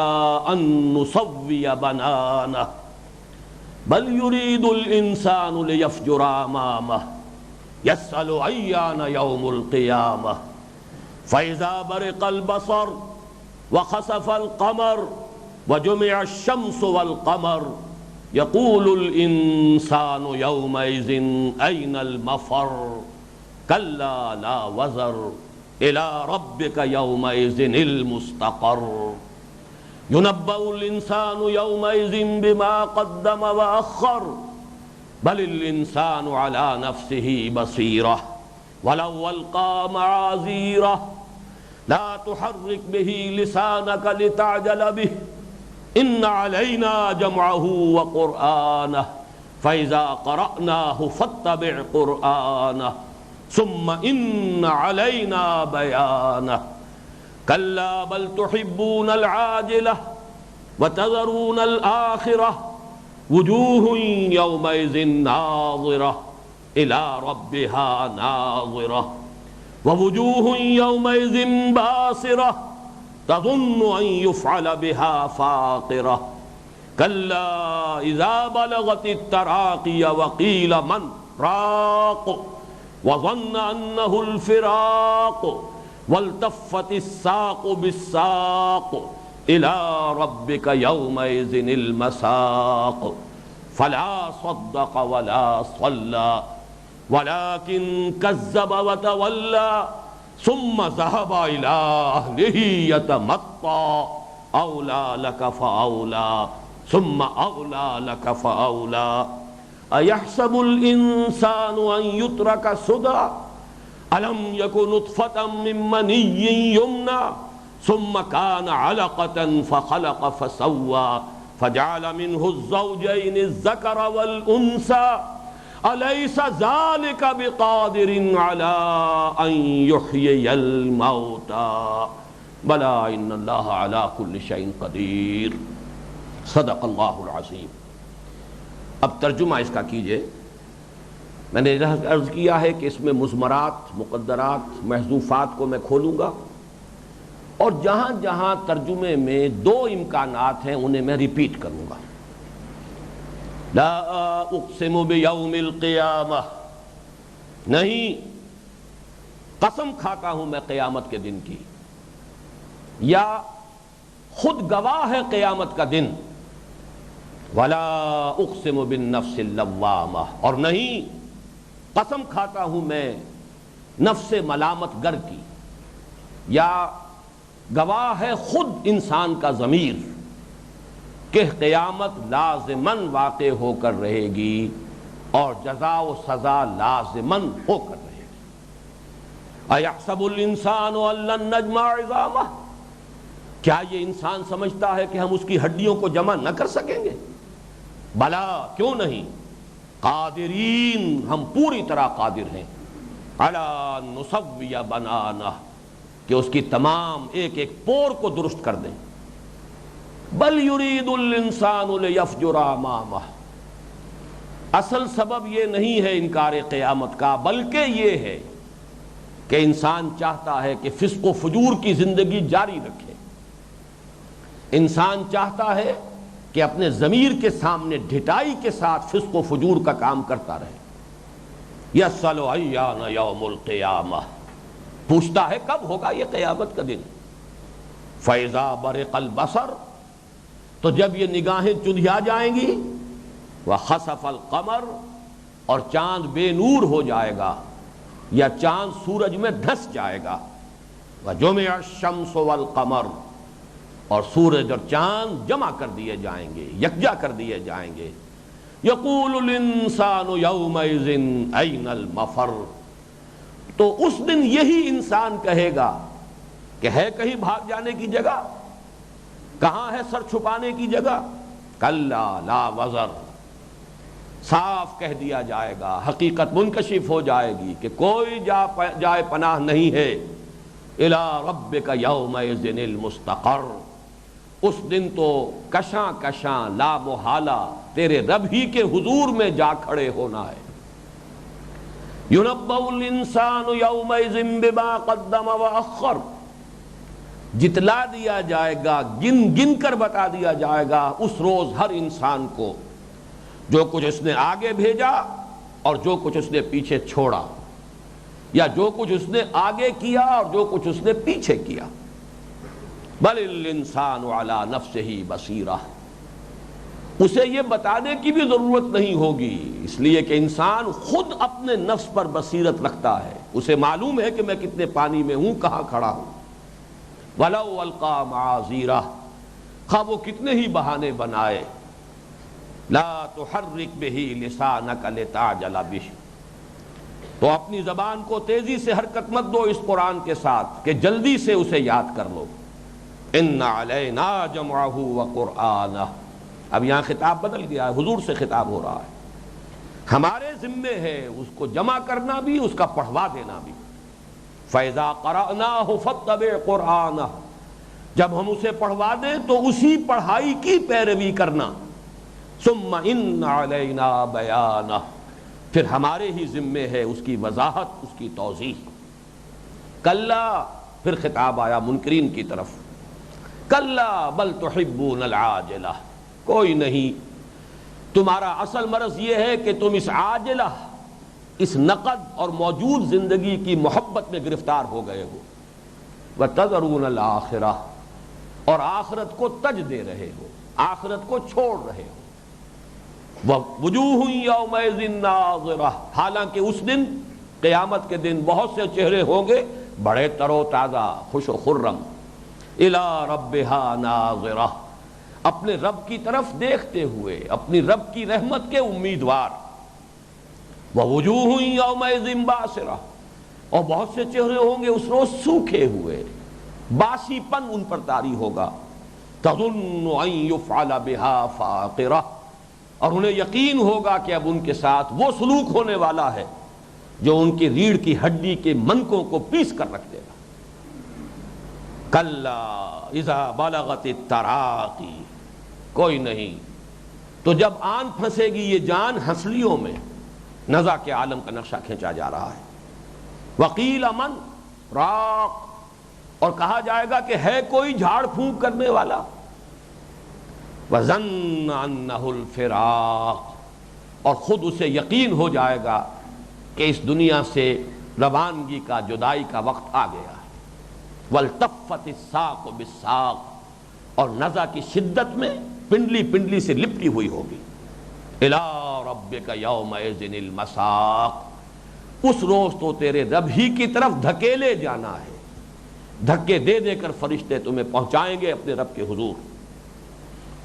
ان نسوی بنانہ بل یرید الانسان لیفجر امامہ یسأل ایان یوم القیامہ فاذا برق البصر وخسف القمر وجمع الشمس والقمر يقول الإنسان يومئذ أين المفر كلا لا وزر إلى ربك يومئذ المستقر ينبأ الإنسان يومئذ بما قدم وأخر بل الإنسان على نفسه بصيرة ولو ألقى معاذيره لا تحرك به لسانك لتعجل به إن علينا جمعه وقرآنه فإذا قرأناه فاتبع قرآنه ثم إن علينا بيانه كلا بل تحبون العاجلة وتذرون الآخرة وجوه يومئذ ناظرة إلى ربها ناظرة ووجوه يومئذ باسرة تظن أن يفعل بها فاقرة كلا إذا بلغت التراقي وقيل من راق وظن أنه الفراق والتفت الساق بالساق إلى ربك يومئذ المساق فلا صدق ولا صلى ولكن كذب وتولى ثم ذهب إلى أهله يتمطى أولى لك فأولى ثم أولى لك فأولى أيحسب الإنسان أن يترك سدى ألم يكن نطفة من مني يمنى ثم كان علقة فخلق فسوى فجعل منه الزوجين الذكر والأنثى أليس ذلك بقادر على أن يحيي الموتى بلى إن الله على كل شيء قدير صدق اللہ العظیم۔ اب ترجمہ اس کا کیجئے۔ میں نے عرض کیا ہے کہ اس میں مضمرات، مقدرات، محذوفات کو میں کھولوں گا، اور جہاں جہاں ترجمے میں دو امکانات ہیں انہیں میں ریپیٹ کروں گا۔ لا اقسم بیوم القیامہ، نہیں، قسم کھاتا ہوں میں قیامت کے دن کی، یا خود گواہ ہے قیامت کا دن۔ ولا اقسم بالنفس اللوامہ، اور نہیں قسم کھاتا ہوں میں نفس ملامت گر کی، یا گواہ ہے خود انسان کا ضمیر کہ قیامت لازماً واقع ہو کر رہے گی اور جزا و سزا لازماً ہو کر رہے گی۔ ایحسب الانسان ان لن نجمع عظامہ، کیا یہ انسان سمجھتا ہے کہ ہم اس کی ہڈیوں کو جمع نہ کر سکیں گے؟ بلا، کیوں نہیں، قادرین، ہم پوری طرح قادر ہیں، علی نسوی بنانہ، کہ اس کی تمام ایک ایک پور کو درست کر دیں۔ بل یرید الانسان لیفجر امامہ، اصل سبب یہ نہیں ہے انکار قیامت کا، بلکہ یہ ہے کہ انسان چاہتا ہے کہ فسق و فجور کی زندگی جاری رکھے، انسان چاہتا ہے کہ اپنے ضمیر کے سامنے ڈھٹائی کے ساتھ فسق و فجور کا کام کرتا رہے۔ یسأل ایان یوم القیامہ، پوچھتا ہے کب ہوگا یہ قیامت کا دن۔ فَإِذَا بَرِقَ الْبَصَرُ، تو جب یہ نگاہیں چندھیا جائیں گی، وَخَسَفَ الْقَمَرُ، اور چاند بے نور ہو جائے گا، یا چاند سورج میں دھس جائے گا، وَجُمِعَ الشَّمْسُ وَالْقَمَرُ، اور سورج اور چاند جمع کر دیے جائیں گے، یکجا کر دیے جائیں گے۔ یقول الانسان یومئذ این المفر، تو اس دن یہی انسان کہے گا کہ ہے کہیں بھاگ جانے کی جگہ، کہاں ہے سر چھپانے کی جگہ؟ کلا لا وزر، صاف کہہ دیا جائے گا، حقیقت منکشف ہو جائے گی کہ کوئی جائے پناہ نہیں ہے۔ الی ربک یومئذ المستقر، اس دن تو کشاں کشاں لا محالہ تیرے رب ہی کے حضور میں جا کھڑے ہونا ہے۔ یُنَبَّأُ الْإِنسَانُ يَوْمَئِذٍ بِمَا قَدَّمَ وَأَخَّرَ، جتلا دیا جائے گا، گن گن کر بتا دیا جائے گا اس روز ہر انسان کو جو کچھ اس نے آگے بھیجا اور جو کچھ اس نے پیچھے چھوڑا، یا جو کچھ اس نے آگے کیا اور جو کچھ اس نے پیچھے کیا۔ بل الانسان علی نفسہ بصیرہ، اسے یہ بتانے کی بھی ضرورت نہیں ہوگی، اس لیے کہ انسان خود اپنے نفس پر بصیرت رکھتا ہے، اسے معلوم ہے کہ میں کتنے پانی میں ہوں، کہاں کھڑا ہوں۔ وَلَوْ أَلْقَىٰ مَعَاذِيرَهُ، خواہ وہ کتنے ہی بہانے بنائے، لَا تُحَرِّكْ بِهِ لِسَانَكَ لِتَعْجَلَ بِهِ، تو اپنی زبان کو تیزی سے حرکت مت دو اس قرآن کے ساتھ کہ جلدی سے اسے یاد کر لو۔ إِنَّ عَلَيْنَا جَمْعَهُ وَقُرْآنَهُ، اب یہاں خطاب بدل گیا ہے، حضور سے خطاب ہو رہا ہے، ہمارے ذمے ہے اس کو جمع کرنا بھی، اس کا پڑھوا دینا بھی۔ فَإِذَا قَرَأْنَاهُ فَاتَّبِعْ قُرْآنَهُ، جب ہم اسے پڑھوا دیں تو اسی پڑھائی کی پیروی کرنا۔ ثُمَّ إِنَّ عَلَيْنَا بَيَانَهُ، پھر ہمارے ہی ذمے ہے اس کی وضاحت، اس کی توضیح۔ کلا، پھر خطاب آیا منکرین کی طرف، کلا بل تحبون العاجلہ، کوئی نہیں، تمہارا اصل مرض یہ ہے کہ تم اس عاجلہ، اس نقد اور موجود زندگی کی محبت میں گرفتار ہو گئے ہو۔ وَتَذَرُونَ الْآخِرَةَ، اور آخرت کو تج دے رہے ہو، آخرت کو چھوڑ رہے ہو۔ وَوُجُوهٌ يَوْمَئِذٍ نَاظِرَةٌ، حالانکہ اس دن، قیامت کے دن، بہت سے چہرے ہوں گے بڑے تر و تازہ، خوش و خرم۔ اِلَىٰ رَبِّهَا نَاظِرَةٌ، اپنے رب کی طرف دیکھتے ہوئے، اپنی رب کی رحمت کے امیدوار۔ وَوُجُوهٌ يَوْمَئِذٍ بَاسِرَةٌ، اور بہت سے چہرے ہوں گے اس روز سوکھے ہوئے، باسی پن ان پر طاری ہوگا. تظن ان یفعل بها فاقرہ، اور انہیں یقین ہوگا کہ اب ان کے ساتھ وہ سلوک ہونے والا ہے جو ان کی ریڑھ کی ہڈی کے منکوں کو پیس کر رکھ دے گا. کلا اذا بلغت التراقی، کوئی نہیں، تو جب آن پھنسے گی یہ جان ہنسلیوں میں، نزع کے عالم کا نقشہ کھینچا جا رہا ہے. وقیل من راق، اور کہا جائے گا کہ ہے کوئی جھاڑ پھونک کرنے والا. وَظَنَّ أَنَّهُ الْفِرَاقُ، اور خود اسے یقین ہو جائے گا کہ اس دنیا سے روانگی کا، جدائی کا وقت آ گیا ہے. وَالْتَفَّتِ السَّاقُ بِالسَّاقِ، اور نزع کی شدت میں پنڈلی پنڈلی سے لپٹی ہوئی ہوگی. إِلَىٰ رَبِّكَ يَوْمَئِذٍ الْمَسَاقُ، اس روز تو تیرے رب ہی کی طرف دھکیلے جانا ہے. دھکے دے دے کر فرشتے تمہیں پہنچائیں گے اپنے رب کے حضور.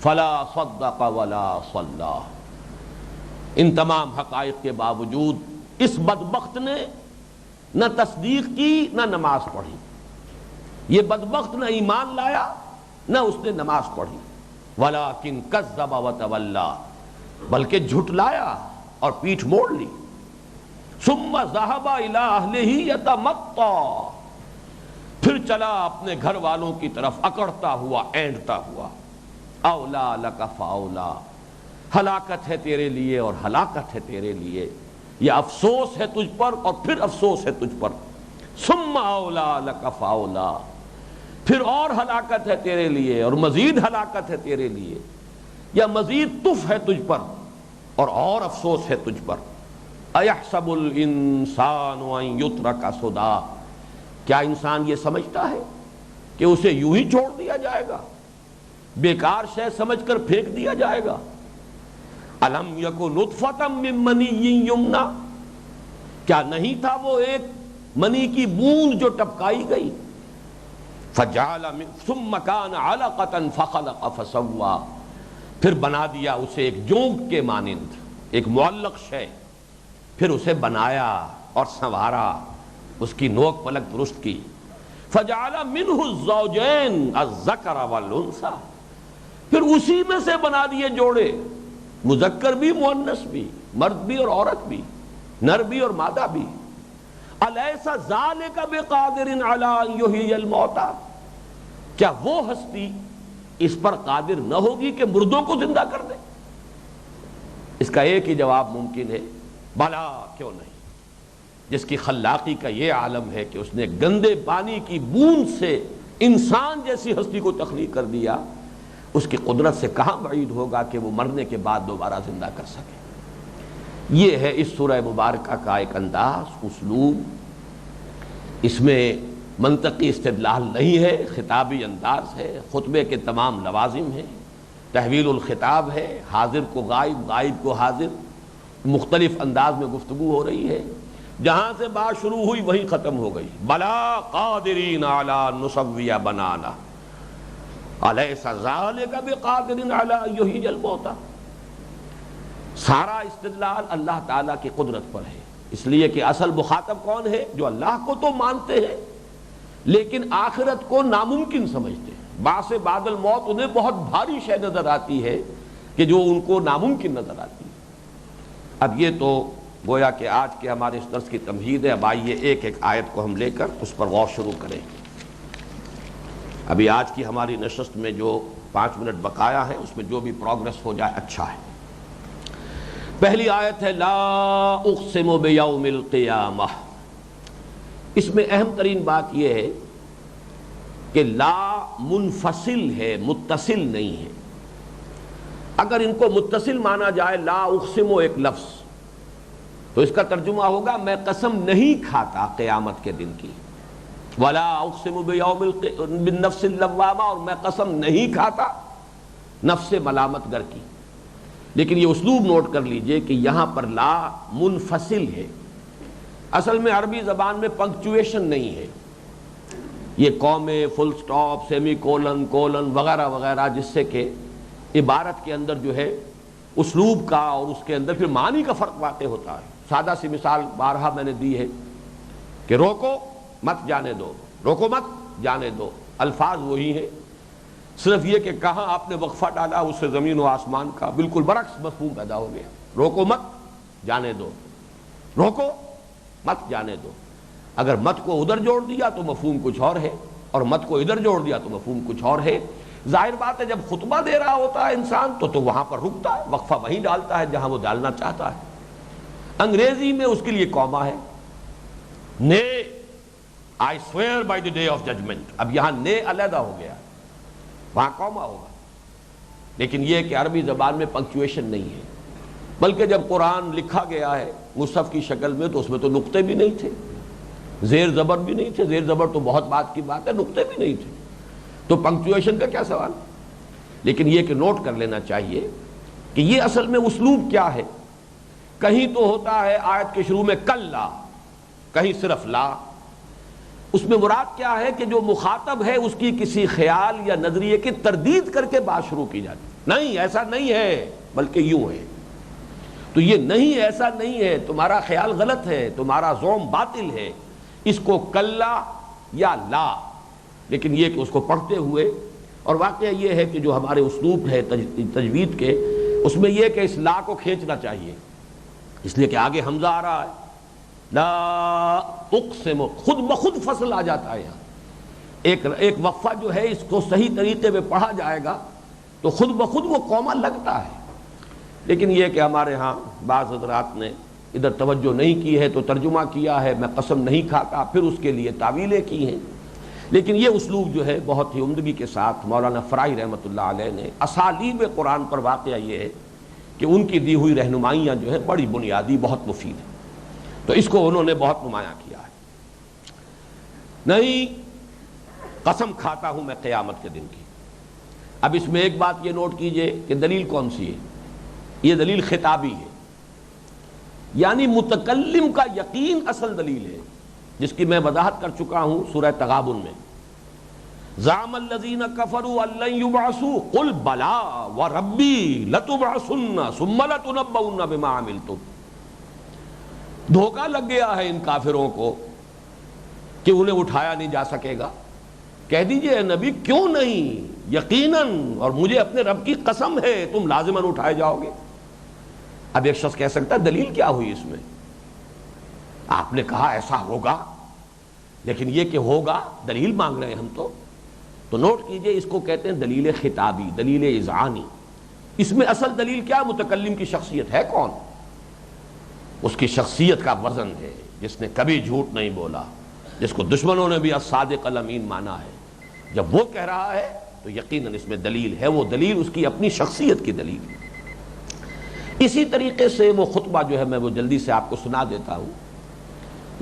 فلا صدق ولا صلی، ان تمام حقائق کے باوجود اس بدبخت نے نہ تصدیق کی نہ نماز پڑھی. یہ بدبخت نہ ایمان لایا نہ اس نے نماز پڑھی. ولکن کذب وتولی، بلکہ جھٹلایا اور پیٹھ موڑ لی. ثم ذهب الى اهله يتمطى، پھر چلا اپنے گھر والوں کی طرف اکڑتا ہوا، اینڈتا ہوا. اولا لک فاولا، ہلاکت ہے تیرے لیے اور ہلاکت ہے تیرے لیے. یہ افسوس ہے تجھ پر اور پھر افسوس ہے تجھ پر. ثم اولا لک فاولا، پھر اور ہلاکت ہے تیرے لیے اور مزید ہلاکت ہے تیرے لیے، یا مزید تف ہے تجھ پر اور افسوس ہے تجھ پر. ایحسب الانسان ان یترک سدی، کیا انسان یہ سمجھتا ہے کہ اسے یوں ہی چھوڑ دیا جائے گا، بیکار شے سمجھ کر پھینک دیا جائے گا؟ الم یک نطفۃ من منی یمنی، کیا نہیں تھا وہ ایک منی کی بوند جو ٹپکائی گئی. فجعل ثم كان علقۃ فخلق فسوى، پھر بنا دیا اسے ایک جونک کے مانند، ایک معلق شے، پھر اسے بنایا اور سنوارا، اس کی نوک پلک درست کی. فجعل منہ الزوجین الذکر والانثی، پھر اسی میں سے بنا دیے جوڑے، مذکر بھی مؤنث بھی، مرد بھی اور عورت بھی، نر بھی اور مادہ بھی. الیس ذالک بقادر علی ان یحیی الموتى، کیا وہ ہستی اس پر قادر نہ ہوگی کہ مردوں کو زندہ کر دے؟ اس کا ایک ہی جواب ممکن ہے، بلا، کیوں نہیں. جس کی خلاقی کا یہ عالم ہے کہ اس نے گندے پانی کی بوند سے انسان جیسی ہستی کو تخلیق کر دیا، اس کی قدرت سے کہاں بعید ہوگا کہ وہ مرنے کے بعد دوبارہ زندہ کر سکے. یہ ہے اس سورہ مبارکہ کا ایک انداز، اسلوب. اس میں منطقی استدلال نہیں ہے، خطابی انداز ہے، خطبے کے تمام لوازم ہیں، تحویل الخطاب ہے، حاضر کو غائب، غائب کو حاضر، مختلف انداز میں گفتگو ہو رہی ہے. جہاں سے بات شروع ہوئی وہیں ختم ہو گئی. بلا قادرین علی نسوی بنانا، الیس ذالک بقادر علی ان یحیی الموتى. سارا استدلال اللہ تعالیٰ کی قدرت پر ہے، اس لیے کہ اصل مخاطب کون ہے؟ جو اللہ کو تو مانتے ہیں لیکن آخرت کو ناممکن سمجھتے ہیں. بعث بعد الموت انہیں بہت بھاری شے نظر آتی ہے کہ جو ان کو ناممکن نظر آتی ہے. اب یہ تو گویا کہ آج کے ہمارے اس درس کی تمہید ہے. اب آئیے ایک ایک آیت کو ہم لے کر اس پر غور شروع کریں. ابھی آج کی ہماری نشست میں جو 5 منٹ بقایا ہے اس میں جو بھی پروگرس ہو جائے اچھا ہے. پہلی آیت ہے لا اقسم بیوم القیامہ. اس میں اہم ترین بات یہ ہے کہ لا منفصل ہے، متصل نہیں ہے. اگر ان کو متصل مانا جائے، لا اقسم ایک لفظ، تو اس کا ترجمہ ہوگا میں قسم نہیں کھاتا قیامت کے دن کی. ولا اقسم بیوم بالنفس اللوامہ، اور میں قسم نہیں کھاتا نفس ملامت گر کی. لیکن یہ اسلوب نوٹ کر لیجئے کہ یہاں پر لا منفصل ہے. اصل میں عربی زبان میں پنکچویشن نہیں ہے، یہ قومیں، فل سٹاپ، سیمی کولن، کولن وغیرہ وغیرہ، جس سے کہ عبارت کے اندر جو ہے اسلوب کا اور اس کے اندر پھر معنی کا فرق واقع ہوتا ہے. سادہ سی مثال بارہا میں نے دی ہے کہ روکو مت جانے دو، روکو مت جانے دو، الفاظ وہی ہیں، صرف یہ کہ کہاں آپ نے وقفہ ڈالا اس سے زمین و آسمان کا بالکل برعکس مفہوم پیدا ہو گیا۔ روکو مت، جانے دو، روکو مت، جانے دو۔ اگر مت کو ادھر جوڑ دیا تو مفہوم کچھ اور ہے، اور مت کو ادھر جوڑ دیا تو مفہوم کچھ اور ہے۔ ظاہر بات ہے جب خطبہ دے رہا ہوتا ہے انسان تو وہاں پر رکتا ہے، وقفہ وہیں ڈالتا ہے جہاں وہ ڈالنا چاہتا ہے۔ انگریزی میں اس کے لیے کوما ہے، نے I swear by the day of judgment، اب یہاں نے علیحدہ ہو گیا، وہاں کوما ہوگا۔ لیکن یہ کہ عربی زبان میں پنکچویشن نہیں ہے، بلکہ جب قرآن لکھا گیا ہے مصحف کی شکل میں تو اس میں تو نقطے بھی نہیں تھے، زیر زبر بھی نہیں تھے، زیر زبر تو بہت بات کی بات ہے، نقطے بھی نہیں تھے، تو پنکچویشن کا کیا سوال۔ لیکن یہ کہ نوٹ کر لینا چاہیے کہ یہ اصل میں اسلوب کیا ہے۔ کہیں تو ہوتا ہے آیت کے شروع میں کلا، کہیں صرف لا۔ اس میں مراد کیا ہے کہ جو مخاطب ہے اس کی کسی خیال یا نظریے کی تردید کر کے بات شروع کی جاتی، نہیں ایسا نہیں ہے بلکہ یوں ہے۔ تو یہ نہیں ایسا نہیں ہے، تمہارا خیال غلط ہے، تمہارا زعم باطل ہے، اس کو کلا یا لا۔ لیکن یہ کہ اس کو پڑھتے ہوئے، اور واقعہ یہ ہے کہ جو ہمارے اسلوب ہے تجوید کے، اس میں یہ کہ اس لا کو کھینچنا چاہیے، اس لیے کہ آگے حمزہ آ رہا ہے، لا اقسم، خود بخود فصل آ جاتا ہے یہاں۔ ایک وقفہ جو ہے اس کو صحیح طریقے میں پڑھا جائے گا تو خود بخود وہ کوما لگتا ہے۔ لیکن یہ کہ ہمارے ہاں بعض حضرات نے ادھر توجہ نہیں کی ہے تو ترجمہ کیا ہے میں قسم نہیں کھاتا، پھر اس کے لیے تعویلیں کی ہیں۔ لیکن یہ اسلوب جو ہے بہت ہی عمدگی کے ساتھ مولانا فرائی رحمۃ اللہ علیہ نے اسالیب قرآن پر، واقعہ یہ ہے کہ ان کی دی ہوئی رہنمائیاں جو ہے بڑی بنیادی، بہت مفید ہیں، تو اس کو انہوں نے بہت نمایاں کیا ہے۔ نہیں قسم کھاتا ہوں میں قیامت کے دن کی۔ اب اس میں ایک بات یہ نوٹ کیجئے کہ دلیل کون سی ہے، یہ دلیل خطابی ہے، یعنی متکلم کا یقین اصل دلیل ہے، جس کی میں وضاحت کر چکا ہوں سورہ تغابن میں۔ زعم الذین کفروا ان لن یبعثوا قل بلا وربی لتبعثن ثم لتنبؤن بما عملتم۔ دھوکہ لگ گیا ہے ان کافروں کو کہ انہیں اٹھایا نہیں جا سکے گا۔ کہہ دیجئے اے نبی کیوں نہیں، یقیناً اور مجھے اپنے رب کی قسم ہے تم لازماً اٹھائے جاؤ گے۔ اب ایک شخص کہہ سکتا ہے دلیل کیا ہوئی اس میں، آپ نے کہا ایسا ہوگا، لیکن یہ کہ ہوگا دلیل مانگ رہے ہیں ہم تو نوٹ کیجئے اس کو کہتے ہیں دلیل خطابی، دلیل اذعانی۔ اس میں اصل دلیل کیا، متکلم کی شخصیت ہے کون، اس کی شخصیت کا وزن ہے، جس نے کبھی جھوٹ نہیں بولا، جس کو دشمنوں نے بھی الصادق الامین مانا ہے۔ جب وہ کہہ رہا ہے تو یقیناً اس میں دلیل ہے، وہ دلیل اس کی اپنی شخصیت کی دلیل ہے۔ اسی طریقے سے وہ خطبہ جو ہے میں وہ جلدی سے آپ کو سنا دیتا ہوں۔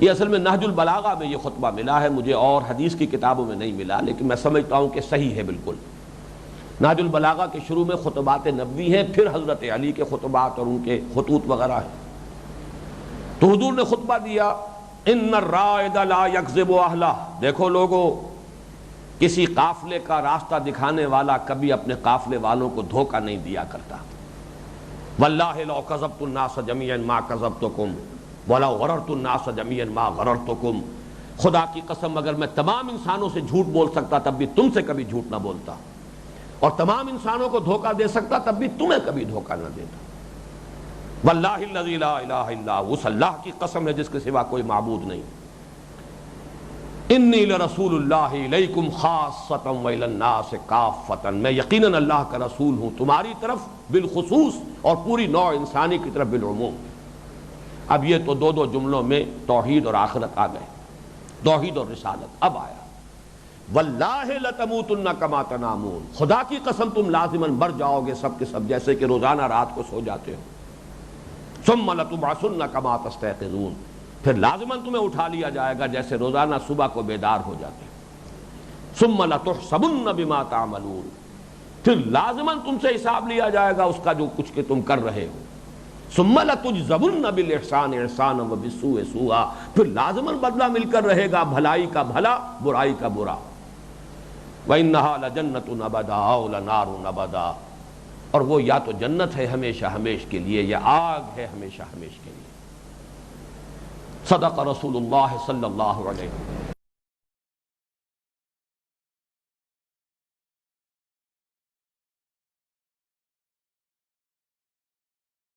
یہ اصل میں نہج البلاغہ میں یہ خطبہ ملا ہے مجھے، اور حدیث کی کتابوں میں نہیں ملا، لیکن میں سمجھتا ہوں کہ صحیح ہے بالکل۔ نہج البلاغہ کے شروع میں خطبات نبوی ہیں، پھر حضرت علی کے خطبات اور ان کے خطوط وغیرہ ہیں۔ تو حضور نے خطبہ دیا، ان الرائد لا یکذب اہلہ، دیکھو لوگو کسی قافلے کا راستہ دکھانے والا کبھی اپنے قافلے والوں کو دھوکہ نہیں دیا کرتا۔ واللہ لو کذبت الناس جميعا ما کذبتکم ولو غررت الناس جميعا ما غررتکم، خدا کی قسم اگر میں تمام انسانوں سے جھوٹ بول سکتا تب بھی تم سے کبھی جھوٹ نہ بولتا، اور تمام انسانوں کو دھوکہ دے سکتا تب بھی تمہیں کبھی دھوکہ نہ دیتا۔ واللہ الذی لا الہ الا ہو، اس اللہ کی قسم ہے جس کے سوا کوئی معبود نہیں۔ انی لرسول اللہ الیکم خاصۃ والی الناس کافۃ، میں یقیناً اللہ کا رسول ہوں تمہاری طرف بالخصوص اور پوری نوع انسانی کی طرف بالعموم۔ اب یہ تو دو جملوں میں توحید اور آخرت آ گئے، توحید اور رسالت۔ اب آیا واللہ لتموتن کما تنامون، خدا کی قسم تم لازماً مر جاؤ گے سب کے سب جیسے کہ روزانہ رات کو سو جاتے ہو۔ ثم لتبعثن کما تستيقظون، پھر لازماً تمہیں اٹھا لیا جائے گا جیسے روزانہ صبح کو بیدار ہو جاتے ہو۔ ثم لتحسبن بما تعملون، پھر لازماً تم سے حساب لیا جائے گا اس کا جو کچھ کہ تم کر رہے ہو۔ ثم لتجزون بالاحسان احسانا وبالسوء سوءا، پھر لازماً بدلہ مل کر رہے گا بھلائی کا بھلا، برائی کا برا۔ وَإِنَّهَا لَجَنَّةٌ أَبَدًا أَوْ لَنَارٌ أَبَدًا، اور وہ یا تو جنت ہے ہمیشہ ہمیش کے لیے یا آگ ہے ہمیشہ ہمیش کے لیے۔ صدق رسول اللہ صلی اللہ علیہ وسلم۔